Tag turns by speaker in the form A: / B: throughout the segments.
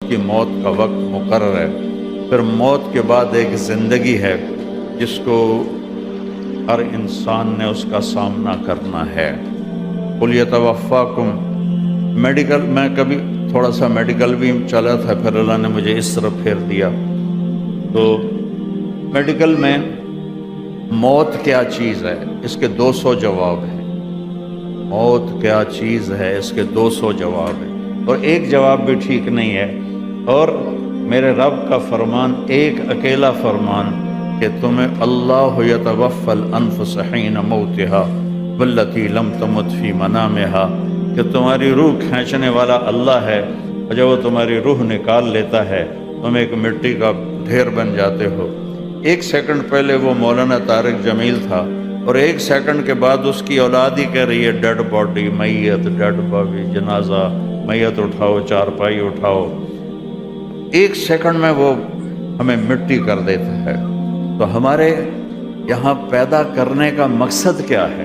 A: کی موت کا وقت مقرر ہے، پھر موت کے بعد ایک زندگی ہے جس کو ہر انسان نے اس کا سامنا کرنا ہے۔ قُلْ يَتَوَفَّاكُمْ، میڈیکل میں کبھی تھوڑا سا میڈیکل بھی چلا تھا، پھر اللہ نے مجھے اس طرف پھیر دیا۔ تو میڈیکل میں موت کیا چیز ہے، اس کے 200 جواب ہیں۔ موت کیا چیز ہے، اس کے 200 جواب ہیں، اور ایک جواب بھی ٹھیک نہیں ہے۔ اور میرے رب کا فرمان ایک اکیلا فرمان کہ تمہیں اللہ یتوفی الانفس حین موتها والتی لم تمت فی منامها، کہ تمہاری روح کھینچنے والا اللہ ہے، اور جب وہ تمہاری روح نکال لیتا ہے تم ایک مٹی کا ڈھیر بن جاتے ہو۔ ایک سیکنڈ پہلے وہ مولانا طارق جمیل تھا، اور ایک سیکنڈ کے بعد اس کی اولاد ہی کہہ رہی ہے ڈیڈ باڈی، میت، ڈیڈ باڈی، جنازہ، میت اٹھاؤ، چارپائی اٹھاؤ۔ ایک سیکنڈ میں وہ ہمیں مٹی کر دیتا ہے۔ تو ہمارے یہاں پیدا کرنے کا مقصد کیا ہے؟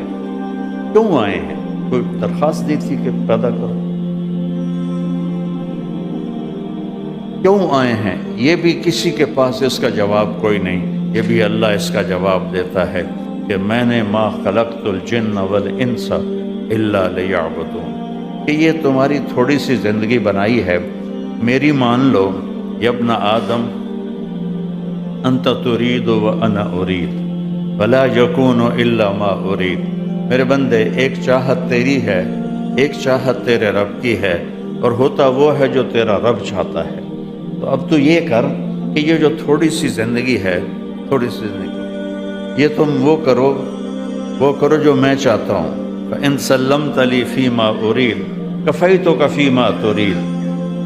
A: کیوں آئے ہیں؟ کوئی درخواست دی تھی کہ پیدا کرو؟ کیوں آئے ہیں؟ یہ بھی کسی کے پاس اس کا جواب کوئی نہیں، یہ بھی اللہ اس کا جواب دیتا ہے کہ میں نے ما خلقت الجن والانس الا لیعبدون، کہ یہ تمہاری تھوڑی سی زندگی بنائی ہے، میری مان لو۔ یا ابن آدم انت ترید وانا ارید ولا یکون الا ما ارید، میرے بندے ایک چاہت تیری ہے، ایک چاہت تیرے رب کی ہے، اور ہوتا وہ ہے جو تیرا رب چاہتا ہے۔ تو اب تو یہ کر کہ یہ جو تھوڑی سی زندگی ہے، تھوڑی سی زندگی، یہ تم وہ کرو جو میں چاہتا ہوں۔ فَإِن سَلَّمْتَ لِي فِيمَا أُرِيدُ كَفَيْتُكَ فِيمَا تُرِيدُ،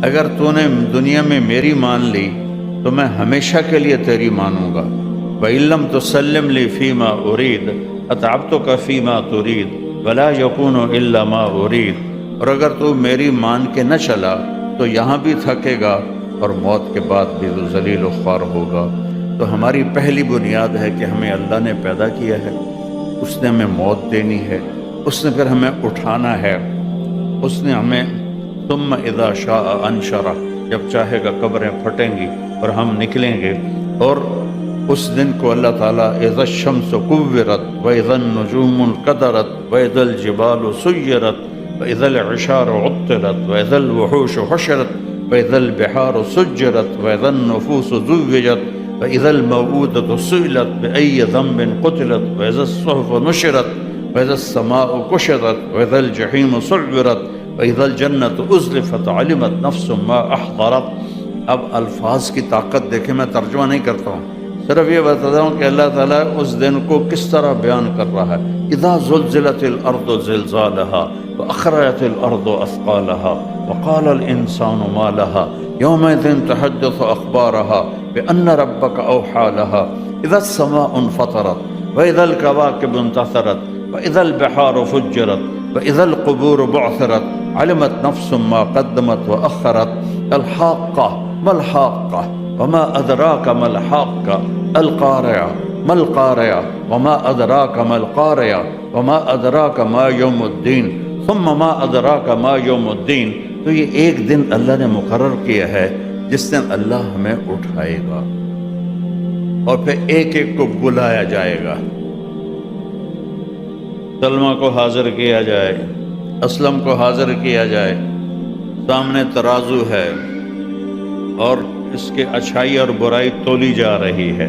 A: اگر تو نے دنیا میں میری مان لی تو میں ہمیشہ کے لیے تیری مانوں گا۔ وَإِن لَّمْ تُسَلِّمْ لِي فِيمَا أُرِيدُ أَتْعَبْتُكَ فِيمَا تُرِيدُ وَلَا يَكُونُ إِلَّا مَا أُرِيدُ، اور اگر تو میری مان کے نہ چلا تو یہاں بھی تھکے گا اور موت کے بعد بھی تو ذلیل و خوار ہوگا۔ تو ہماری پہلی بنیاد ہے کہ ہمیں اللہ نے پیدا کیا ہے، اس نے ہمیں موت دینی ہے، اس نے پھر ہمیں اٹھانا ہے، اس نے ہمیں ثم اذا شاء انشرہ، جب چاہے گا قبریں پھٹیں گی اور ہم نکلیں گے۔ اور اس دن کو اللہ تعالیٰ اذا الشمس کورت واذا النجوم انقدرت واذا الجبال سیرت واذا العشار عطلت واذا الوحوش حشرت واذا البحار سجرت واذا النفوس زوجت واذا الموءودة سئلت بأي ذنب قتلت واذا الصحف نشرت واذا السماء كشطت واذا الجحيم سعرت واذا الجنة ازلفت علمت نفس ما احضرت۔ اب الفاظ کی طاقت دیکھیں، میں ترجمہ نہیں کرتا ہوں، صرف یہ بتاتا ہوں کہ اللہ تعالیٰ اس دن کو کس طرح بیان کر رہا ہے۔ اذا زلزلت الارض زلزالها واخرجت الارض اثقالها وقال الانسان ما لها يومئذ تحدث اخبارها بان ربك اوحى لها اذا السماء انفطرت واذا الكواكب انتثرت واذا البحار فجرت واذا القبور بعثرت علمت نفس ما قدمت واخرت الحاقة ما الحاقة وما أدراك ما الحاقة القارعة ما القارعة وما أدراك ما القارعة وما أدراك ما يوم الدين ثم ما أدراك ما يوم الدين۔ تو یہ ایک دن اللہ نے مقرر کیا ہے جس دن اللہ ہمیں اٹھائے گا اور پھر ایک ایک کو بلایا جائے گا۔ سلمہ کو حاضر کیا جائے، اسلم کو حاضر کیا جائے، سامنے ترازو ہے اور اس کے اچھائی اور برائی تولی جا رہی ہے۔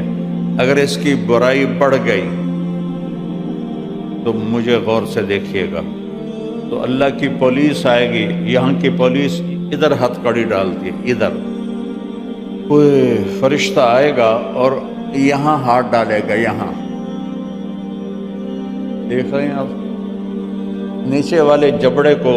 A: اگر اس کی برائی بڑھ گئی تو مجھے غور سے دیکھیے گا، تو اللہ کی پولیس آئے گی، یہاں کی پولیس ادھر ہتھ کڑی ڈالتی ہے، ادھر کوئی فرشتہ آئے گا اور یہاں ہاتھ ڈالے گا، یہاں دیکھ رہے ہیں آپ، نیچے والے جبڑے کو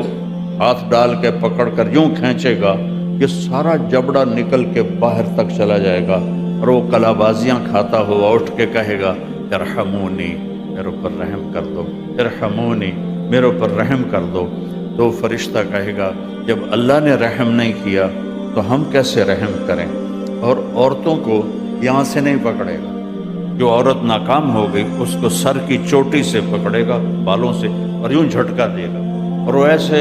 A: ہاتھ ڈال کے پکڑ کر یوں کھینچے گا کہ سارا جبڑا نکل کے باہر تک چلا جائے گا، اور وہ کلا بازیاں کھاتا ہوا اٹھ کے کہے گا ارحمونی، میرے اوپر رحم کر دو، ارحمونی، میرے اوپر رحم کر دو۔ تو فرشتہ کہے گا جب اللہ نے رحم نہیں کیا تو ہم کیسے رحم کریں؟ اور عورتوں کو یہاں سے نہیں پکڑے گا، جو عورت ناکام ہو گئی اس کو سر کی چوٹی سے پکڑے گا، بالوں سے، اور یوں جھٹکا دے گا، اور وہ ایسے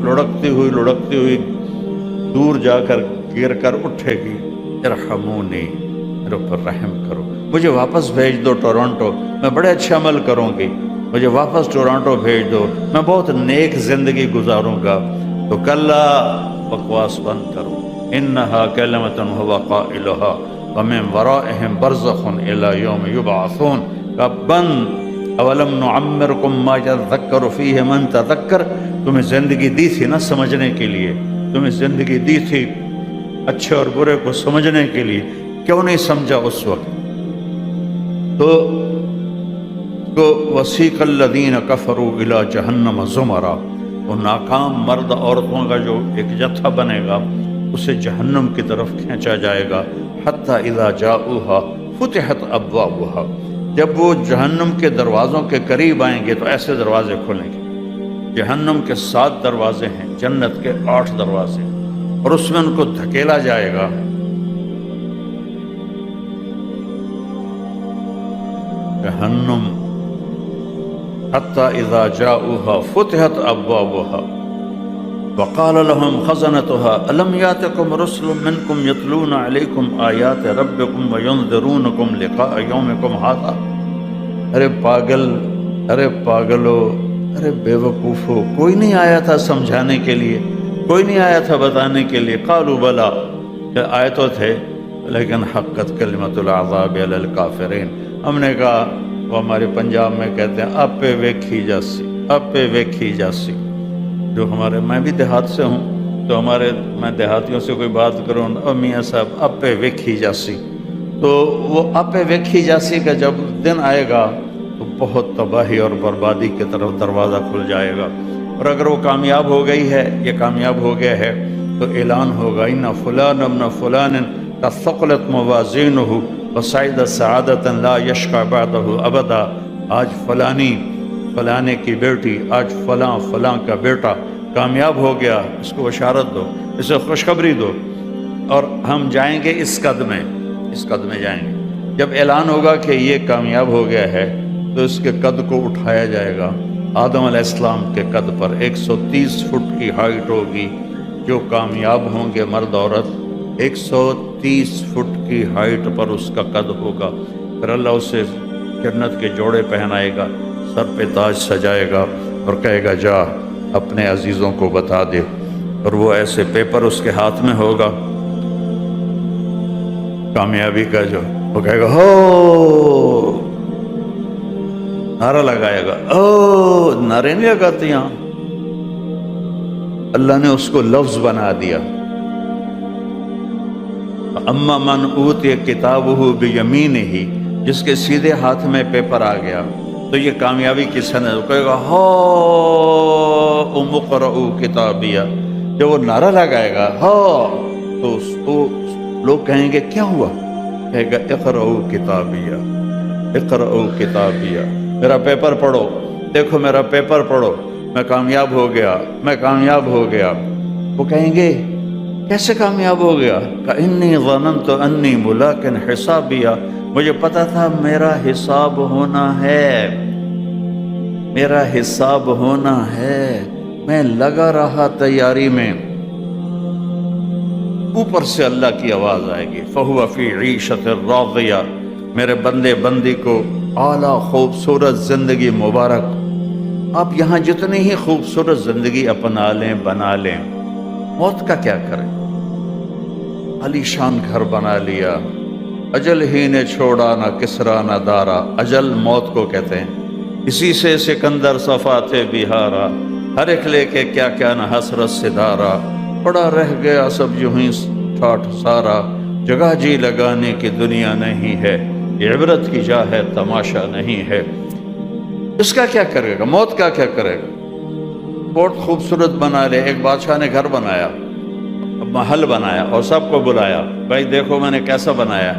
A: لڑکتی ہوئی دور جا کر گر کر اٹھے گی، ارحمونی، میرے اوپر رحم کرو، مجھے واپس بھیج دو ٹورانٹو، میں بڑے اچھے عمل کروں گی، مجھے واپس ٹورانٹو بھیج دو، میں بہت نیک زندگی گزاروں گا۔ تو کلا، بکواس بند کرو، انہا کلمۃ ہو قائلہا ومن ورائہم برزخ الی یوم یبعثون، کا بند، اولم نعمرکم ما یذکر فیہ من تذکر، تمہیں زندگی دی تھی نا سمجھنے کے لیے، تمہیں زندگی دی تھی اچھے اور برے کو سمجھنے کے لیے، کیوں نہیں سمجھا اس وقت؟ تو وسیق الذین کفروا الی جہنم زمرا، وہ ناکام مرد عورتوں کا جو ایک جتھا بنے گا اسے جہنم کی طرف کھینچا جائے گا، حتی اذا جاؤہا فتحت ابوابہا، جب وہ جہنم کے دروازوں کے قریب آئیں گے تو ایسے دروازے کھولیں گے۔ جہنم کے 7 دروازے ہیں، جنت کے 8 دروازے، اور اس میں ان کو دھکیلا جائے گا۔ جہنم حتی اذا جاؤہا فتحت ابوابہا وقال لهم خزنتها الم یاتکم رسل منکم یتلون علیکم آیات ربکم وینذرونکم لقاء یومکم ھذا، ارے پاگل، ارے پاگلو، ارے بے وقوفو، کوئی نہیں آیا تھا سمجھانے کے لیے، کوئی نہیں آیا تھا بتانے کے لیے؟ قالوا بلا، آئے تو تھے لیکن حقت کلمۃ العذاب علی الکافرین، ہم نے کہا، وہ ہمارے پنجاب میں کہتے ہیں اپے ویکھی جاسی، اپے ویکھی جاسی، جو ہمارے، میں بھی دیہات سے ہوں تو ہمارے، میں دیہاتیوں سے کوئی بات کروں، میاں صاحب اپے ویکھی جاسی، تو وہ اپے ویکھی جاسی کا جب دن آئے گا تو بہت تباہی اور بربادی کی طرف دروازہ کھل جائے گا، اور اگر وہ کامیاب ہو گئی ہے، یہ کامیاب ہو گیا ہے، تو اعلان ہوگا ان فلان ابن فلان قد ثقلت موازینہ وصعد سعادۃ لا یشقى بعدہ ابدا، آج فلانے کی بیٹی، آج فلاں کا بیٹا کامیاب ہو گیا، اس کو بشارت دو، اسے خوشخبری دو، اور ہم جائیں گے اس قد میں جائیں گے۔ جب اعلان ہوگا کہ یہ کامیاب ہو گیا ہے تو اس کے قد کو اٹھایا جائے گا، آدم علیہ السلام کے قد پر 130 فٹ کی ہائٹ ہوگی، جو کامیاب ہوں گے مرد عورت 130 فٹ کی ہائٹ پر اس کا قد ہوگا، پھر اللہ اسے جنت کے جوڑے پہنائے گا، سر پہ تاج سجائے گا اور کہے گا جا اپنے عزیزوں کو بتا دے، اور وہ ایسے پیپر اس کے ہاتھ میں ہوگا کامیابی کا، جو وہ کہے گا ہو، نعرہ لگائے گا، او، نعرے نہیں لگاتے یہاں، اللہ نے اس کو لفظ بنا دیا، اما من اوتی کتابہ بیمینہ، جس کے سیدھے ہاتھ میں پیپر آ گیا تو یہ کامیابی کی سند ہے، وہ کہے گا ہو اقرؤ کتابیہ، جب وہ نعرہ لگائے گا ہو تو اس کو لوگ کہیں گے کیا ہوا؟ کہے گا اقرؤ کتابیہ، اقرؤ کتابیہ، میرا پیپر پڑھو، دیکھو میرا پیپر پڑھو، میں کامیاب ہو گیا، میں کامیاب ہو گیا۔ وہ کہیں گے کیسے کامیاب ہو گیا؟ کہ انی ظننت انی ملاق حسابیہ، مجھے پتا تھا میرا حساب ہونا ہے، میرا حساب ہونا ہے، میں لگا رہا تیاری میں۔ اوپر سے اللہ کی آواز آئے گی فَهُوَ فِي عِيشَةٍ رَاضِيَةٍ، میرے بندے بندی کو اعلیٰ خوبصورت زندگی مبارک۔ آپ یہاں جتنی ہی خوبصورت زندگی اپنا لیں، بنا لیں، موت کا کیا کریں؟ علی شان گھر بنا لیا، اجل ہی نے چھوڑا نہ کسرا نہ دارا، اجل موت کو کہتے ہیں، اسی سے سکندر صفا تھے بہارا، ہر ایک لے کے کیا کیا نہ حسرت سے دارا، پڑا رہ گیا سب یوں ہی ٹھاٹھ سارا، جگہ جی لگانے کی دنیا نہیں ہے، یہ عبرت کی جا ہے تماشا نہیں ہے۔ اس کا کیا کرے گا؟ موت کا کیا کرے گا؟ بہت خوبصورت بنا لے، ایک بادشاہ نے گھر بنایا، محل بنایا اور سب کو بلایا، بھائی دیکھو میں نے کیسا بنایا،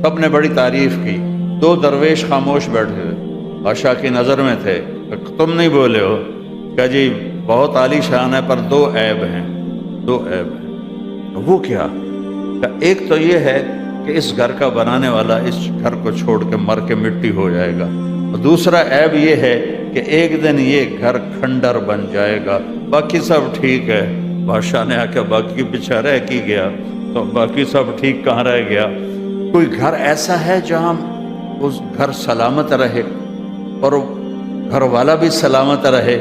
A: سب نے بڑی تعریف کی، 2 درویش خاموش بیٹھے تھے، بادشاہ کی نظر میں تھے، تم نہیں بولے ہو، کہ جی بہت عالی شان ہے پر 2 عیب ہیں، 2 عیب ہیں۔ وہ کیا؟ کہ ایک تو یہ ہے کہ اس گھر کا بنانے والا اس گھر کو چھوڑ کے مر کے مٹی ہو جائے گا، اور دوسرا عیب یہ ہے کہ ایک دن یہ گھر کھنڈر بن جائے گا، باقی سب ٹھیک ہے، بادشاہ نے آ کے باقی پیچھے رہ کی گیا تو باقی سب ٹھیک کہاں رہ گیا؟ کوئی گھر ایسا ہے جہاں اس گھر سلامت رہے اور گھر والا بھی سلامت رہے؟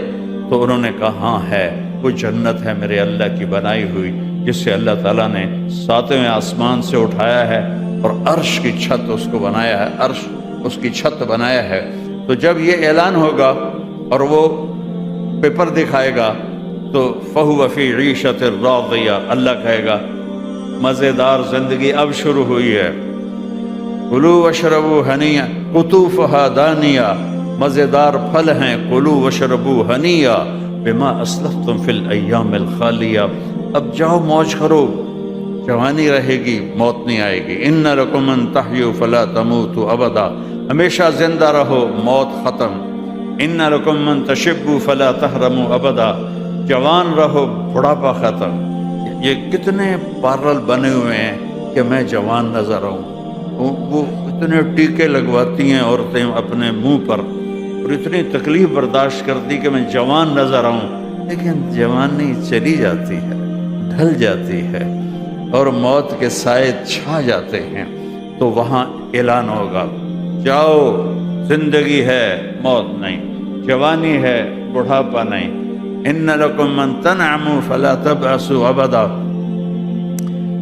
A: تو انہوں نے کہا ہاں ہے، وہ جنت ہے میرے اللہ کی بنائی ہوئی، جس سے اللہ تعالیٰ نے 7ویں آسمان سے اٹھایا ہے اور عرش کی چھت اس کو بنایا ہے، عرش اس کی چھت بنایا ہے۔ تو جب یہ اعلان ہوگا اور وہ پیپر دکھائے گا تو فَهُوَ فِي عِيشَةٍ رَاضِيَةٍ، اللہ کہے گا مزیدار زندگی اب شروع ہوئی ہے، کُلُوا وَاشْرَبُوا ہَنِیًّا قُطُوفُهَا دَانِیَةٌ، مزیدار پھل ہیں، کُلُوا وَاشْرَبُوا ہَنِیًّا بِمَا أَسْلَفْتُمْ فِي الْأَيَّامِ الْخَالِيَةِ، اب جاؤ موج کرو، جوانی رہے گی، موت نہیں آئے گی۔ إِنَّ لَكُمْ أَن تَحْيُوا فَلَا تَمُوتُوا أَبَدًا، ہمیشہ زندہ رہو، موت ختم۔ إِنَّ لَكُمْ أَن تَشِبُّوا فَلَا تَحْرَمُوا أَبَدًا، جوان رہو، بڑھاپا ختم۔ یہ کتنے پارلر بنے ہوئے ہیں کہ میں جوان نظر آؤں، وہ اتنے ٹیکے لگواتی ہیں عورتیں اپنے منہ پر اور اتنی تکلیف برداشت کرتی کہ میں جوان نظر آؤں، لیکن جوانی چلی جاتی ہے، ڈھل جاتی ہے اور موت کے سائے چھا جاتے ہیں۔ تو وہاں اعلان ہوگا جاؤ، زندگی ہے، موت نہیں، جوانی ہے، بڑھاپا نہیں۔ إِنَّ لَكُمْ مَن تَنْعَمُوا فَلَا تَبْعَثُوا أَبَدًا،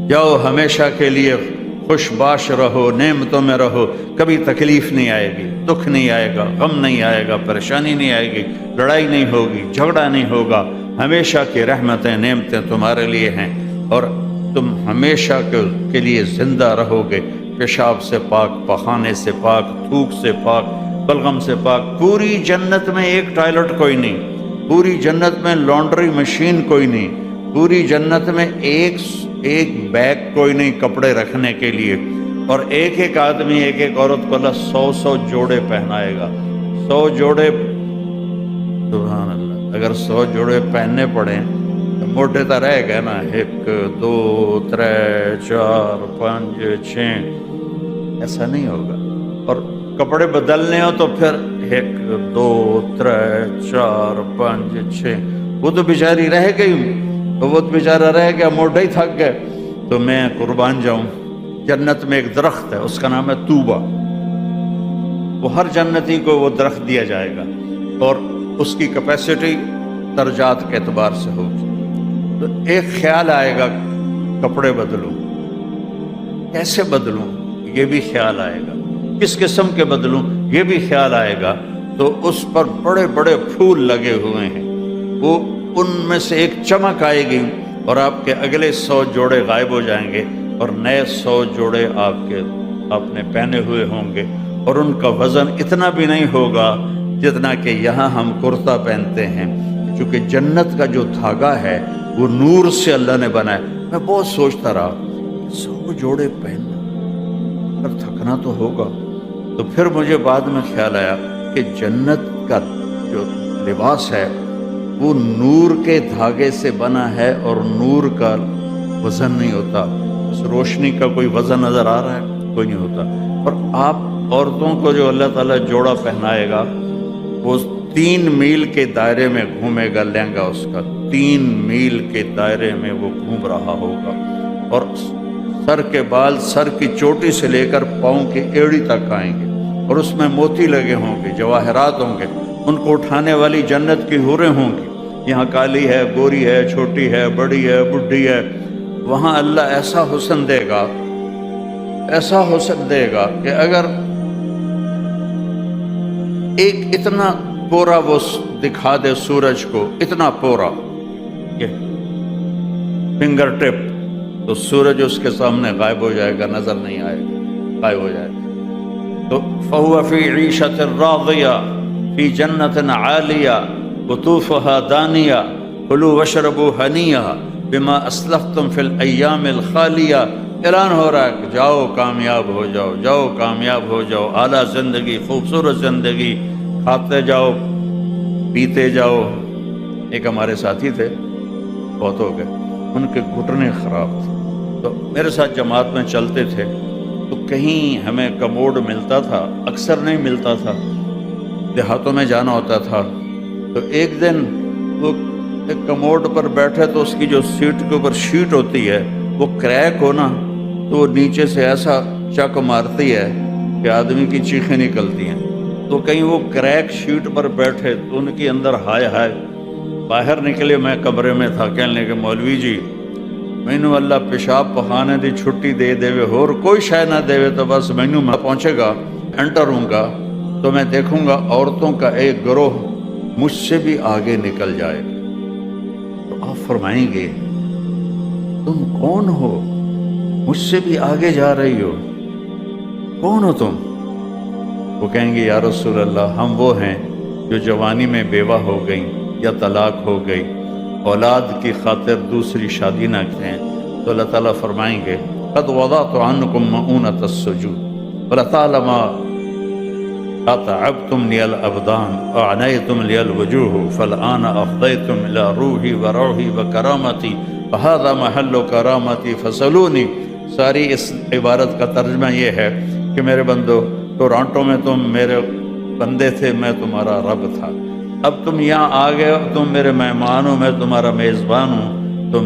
A: جاؤ ہمیشہ کے لیے خوش باش رہو، نعمتوں میں رہو، کبھی تکلیف نہیں آئے گی، دکھ نہیں آئے گا، غم نہیں آئے گا، پریشانی نہیں آئے گی، لڑائی نہیں ہوگی، جھگڑا نہیں ہوگا، ہمیشہ کی رحمتیں نعمتیں تمہارے لیے ہیں اور تم ہمیشہ کے لیے زندہ رہو گے، پیشاب سے پاک، پخانے سے پاک، تھوک سے پاک، بلغم سے پاک۔ پوری جنت میں ایک ٹوائلٹ کوئی نہیں، پوری جنت میں لانڈری مشین کوئی نہیں، پوری جنت میں ایک بیگ کوئی نہیں کپڑے رکھنے کے لیے، اور ایک ایک آدمی ایک ایک عورت کو اللہ 100 جوڑے پہنائے گا، 100 جوڑے، سبحان اللہ، اگر 100 جوڑے پہننے پڑیں تو موٹے تو رہ گئے نا، 1 2 3 4 5 6، ایسا نہیں ہوگا۔ اور کپڑے بدلنے ہو تو پھر 1 2 3 4 5 6، وہ تو بیچاری رہ گئی، وہ تو بیچارہ رہ گیا، موٹے ہی تھک گئے۔ تو میں قربان جاؤں، جنت میں ایک درخت ہے، اس کا نام ہے طوبہ، وہ ہر جنتی کو وہ درخت دیا جائے گا اور اس کی کیپیسٹی درجات کے اعتبار سے ہوگی۔ تو ایک خیال آئے گا کپڑے بدلوں، کیسے بدلوں، یہ بھی خیال آئے گا، کس قسم کے بدلوں، یہ بھی خیال آئے گا۔ تو اس پر بڑے بڑے پھول لگے ہوئے ہیں، وہ ان میں سے ایک چمک آئے گی اور آپ کے اگلے 100 جوڑے غائب ہو جائیں گے اور نئے 100 جوڑے آپ نے پہنے ہوئے ہوں گے، اور ان کا وزن اتنا بھی نہیں ہوگا جتنا کہ یہاں ہم کرتا پہنتے ہیں، کیونکہ جنت کا جو دھاگا ہے وہ نور سے اللہ نے بنایا۔ میں بہت سوچتا رہا 100 جوڑے پہننا، پر تھکنا تو ہوگا۔ تو پھر مجھے بعد میں خیال آیا کہ جنت کا جو لباس ہے وہ نور کے دھاگے سے بنا ہے اور نور کا وزن نہیں ہوتا، اس روشنی کا کوئی وزن نظر آ رہا ہے؟ کوئی نہیں ہوتا۔ اور آپ عورتوں کو جو اللہ تعالیٰ جوڑا پہنائے گا وہ 3 میل کے دائرے میں گھومے گا، لہنگا اس کا 3 میل کے دائرے میں وہ گھوم رہا ہوگا، اور سر کے بال سر کی چوٹی سے لے کر پاؤں کی ایڑی تک آئیں گے، اور اس میں موتی لگے ہوں گے، جواہرات ہوں گے، ان کو اٹھانے والی جنت کی حوریں ہوں گی، یہاں کالی ہے، گوری ہے، چھوٹی ہے، بڑی ہے، بڈھی ہے۔ وہاں اللہ ایسا حسن دے گا، ایسا حسن دے گا کہ اگر ایک اتنا پورا وہ دکھا دے سورج کو، اتنا پورا کہ فنگر ٹپ، تو سورج اس کے سامنے غائب ہو جائے گا، نظر نہیں آئے گا، غائب ہو جائے گا۔ تو فَهُوَ فِي عِيشَةٍ رَاضِيَةٍ فِي جَنَّةٍ عَالِيَةٍ قُطُوفُهَا دَانِيَةٌ كُلُوا وَاشْرَبُوا هَنِيًّا بِمَا أَسْلَفْتُمْ فِي الْأَيَّامِ الْخَالِيَةِ۔ اعلان ہو رہا ہے کہ جاؤ کامیاب ہو جاؤ، جاؤ کامیاب ہو جاؤ، اعلیٰ زندگی، خوبصورت زندگی، کھاتے جاؤ، پیتے جاؤ۔ ایک ہمارے ساتھی تھے، بہت ہو گئے، ان کے گھٹنے خراب تھے، تو میرے ساتھ جماعت میں چلتے تھے، تو کہیں ہمیں کموڈ ملتا تھا، اکثر نہیں ملتا تھا، دیہاتوں میں جانا ہوتا تھا۔ تو ایک دن وہ ایک کموڈ پر بیٹھے تو اس کی جو سیٹ کے اوپر شیٹ ہوتی ہے وہ کریک ہو نا تو وہ نیچے سے ایسا چک مارتی ہے کہ آدمی کی چیخیں نکلتی ہیں. تو کہیں وہ کریک شیٹ پر بیٹھے تو ان کے اندر ہائے ہائے. باہر نکلے، میں کمرے میں تھا، کہنے لگے مولوی جی مینو اللہ پیشاب پخانے دی چھٹی دے دے اور کوئی شے نہ دے تو بس مینو میں پہنچے گا، انٹر ہوں گا تو میں دیکھوں گا عورتوں کا ایک گروہ مجھ سے بھی آگے نکل جائے گا. تو آپ فرمائیں گے تم کون ہو؟ مجھ سے بھی آگے جا رہی ہو، کون ہو تم؟ وہ کہیں گے یا رسول اللہ ہم وہ ہیں جو جوانی میں بیوہ ہو گئیں یا طلاق ہو گئی، اولاد کی خاطر دوسری شادی نہ کریں. تو اللہ تعالیٰ فرمائیں گے قد وضعت عنکم مؤونۃ السجود ولطالما اتعبتم لی الابدان وعنیتم لی الوجوہ فالآن افضیتم الی روحی وروحی وکرامتی فہذا محل کرامتی فسلونی. ساری اس عبارت کا ترجمہ یہ ہے کہ میرے بندو ٹورانٹو میں تم میرے بندے تھے، میں تمہارا رب تھا، اب تم یہاں آ گئے ہو، تم میرے مہمان ہو، میں تمہارا میزبان ہوں. تم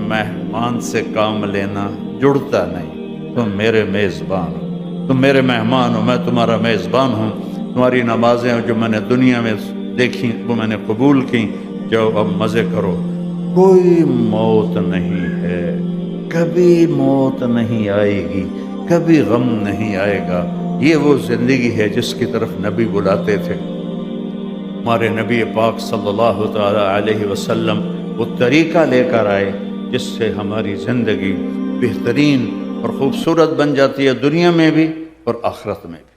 A: مہمان سے کام لینا جڑتا نہیں، تم میرے میزبان ہو، تم میرے مہمان ہو، میں تمہارا میزبان ہوں. تمہاری نمازیں جو میں نے دنیا میں دیکھی وہ میں نے قبول کی، جو اب مزے کرو. کوئی موت نہیں ہے، کبھی موت نہیں آئے گی، کبھی غم نہیں آئے گا. یہ وہ زندگی ہے جس کی طرف نبی بلاتے تھے. ہمارے نبی پاک صلی اللہ تعالی علیہ وسلم وہ طریقہ لے کر آئے جس سے ہماری زندگی بہترین اور خوبصورت بن جاتی ہے، دنیا میں بھی اور آخرت میں بھی.